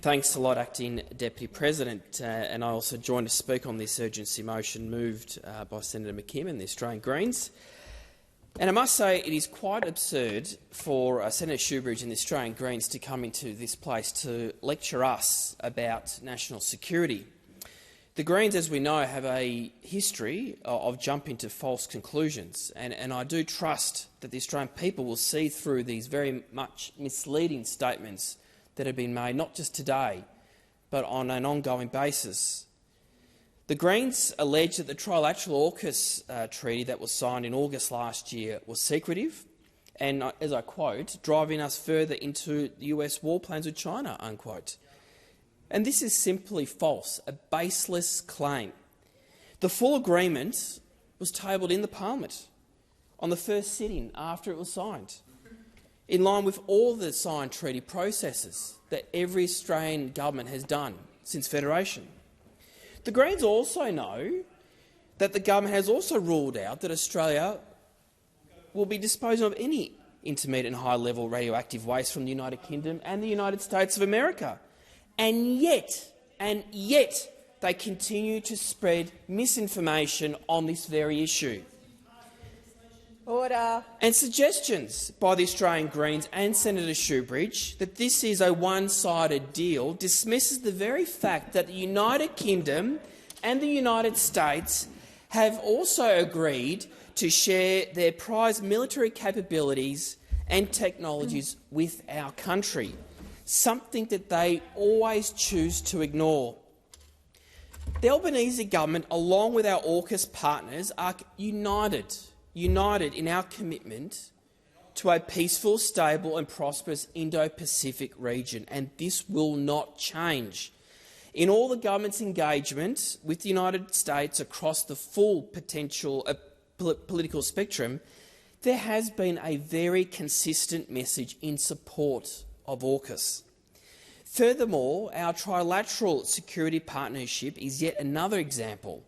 Thanks a lot, Acting Deputy President. And I also joined to speak on this urgency motion moved by Senator McKim and the Australian Greens. And I must say it is quite absurd for Senator Shoebridge and the Australian Greens to come into this place to lecture us about national security. The Greens, as we know, have a history of jumping to false conclusions, and I do trust that the Australian people will see through these very much misleading statements that have been made, not just today, but on an ongoing basis. The Greens allege that the trilateral AUKUS treaty that was signed in August last year was secretive and, as I quote, driving us further into the US war plans with China, unquote. And this is simply false, a baseless claim. The full agreement was tabled in the Parliament on the first sitting after it was signed, in line with all the signed treaty processes that every Australian government has done since Federation. The Greens also know that the government has also ruled out that Australia will be disposing of any intermediate and high-level radioactive waste from the United Kingdom and the United States of America. And yet they continue to spread misinformation on this very issue. Order. And suggestions by the Australian Greens and Senator Shoebridge that this is a one-sided deal dismisses the very fact that the United Kingdom and the United States have also agreed to share their prized military capabilities and technologies with our country, something that they always choose to ignore. The Albanese government, along with our AUKUS partners, are united in our commitment to a peaceful, stable and prosperous Indo-Pacific region, and this will not change. In all the government's engagement with the United States across the full potential political spectrum, there has been a very consistent message in support of AUKUS. Furthermore, our trilateral security partnership is yet another example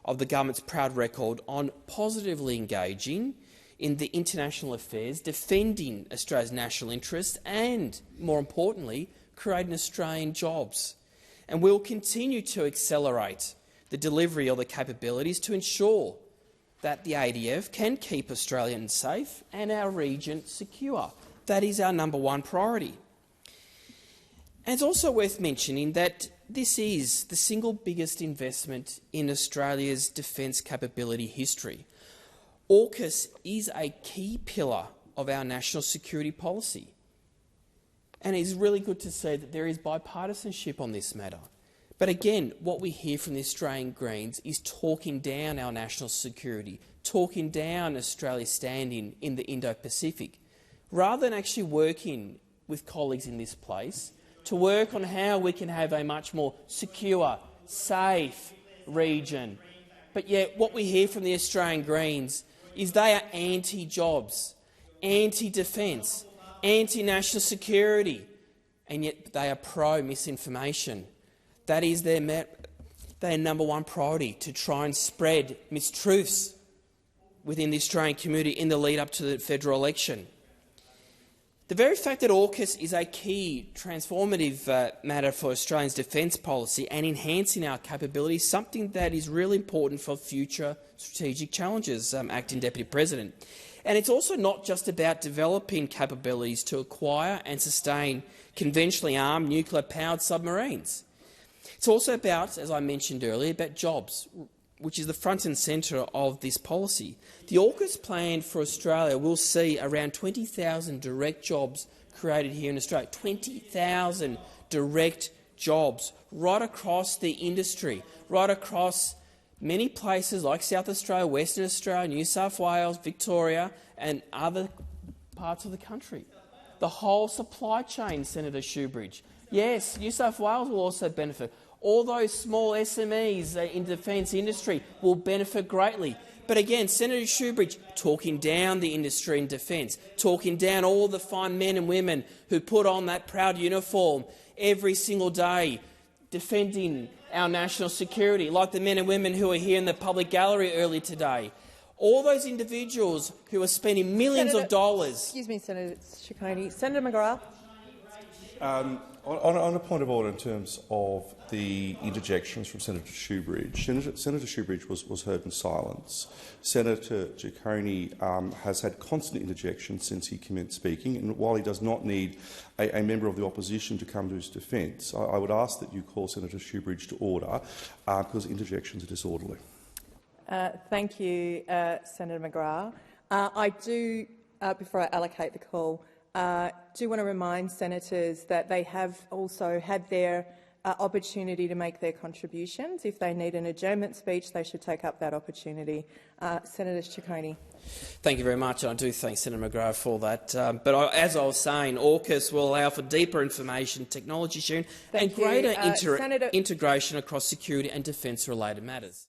of the government's proud record on positively engaging in the international affairs, defending Australia's national interests and, more importantly, creating Australian jobs. And we will continue to accelerate the delivery of the capabilities to ensure that the ADF can keep Australians safe and our region secure. That is our number one priority. And it's also worth mentioning that this is the single biggest investment in Australia's defence capability history. AUKUS is a key pillar of our national security policy. And it's really good to see that there is bipartisanship on this matter. But again, what we hear from the Australian Greens is talking down our national security, talking down Australia's standing in the Indo-Pacific, rather than actually working with colleagues in this place to work on how we can have a much more secure, safe region. But yet what we hear from the Australian Greens is they are anti-jobs, anti-defence, anti-national security, and yet they are pro-misinformation. That is their number one priority, to try and spread mistruths within the Australian community in the lead-up to the federal election. The very fact that AUKUS is a key transformative matter for Australia's defence policy and enhancing our capabilities, something that is really important for future strategic challenges, Acting Deputy President. And it's also not just about developing capabilities to acquire and sustain conventionally armed nuclear-powered submarines. It's also about, as I mentioned earlier, about jobs, which is the front and centre of this policy. The AUKUS plan for Australia will see around 20,000 direct jobs created here in Australia. 20,000 direct jobs right across the industry, right across many places like South Australia, Western Australia, New South Wales, Victoria and other parts of the country. The whole supply chain, Senator Shoebridge. Yes, New South Wales will also benefit. All those small SMEs in the defence industry will benefit greatly. But again, Senator Shoebridge talking down the industry in defence, talking down all the fine men and women who put on that proud uniform every single day, defending our national security, like the men and women who are here in the public gallery earlier today. All those individuals who are spending millions of dollars. Excuse me, Senator Ciccone. Senator McGrath. On a point of order in terms of the interjections from Senator Shoebridge, Senator Shoebridge was heard in silence. Senator Ciccone has had constant interjections since he commenced speaking, and while he does not need a member of the opposition to come to his defence, I would ask that you call Senator Shoebridge to order because interjections are disorderly. Thank you, Senator McGrath. I do, before I allocate the call, do want to remind senators that they have also had their opportunity to make their contributions. If they need an adjournment speech, they should take up that opportunity. Senator Ciccone. Thank you very much, and I do thank Senator McGrath for that. As I was saying, AUKUS will allow for deeper information technology sharing and greater integration across security and defence-related matters.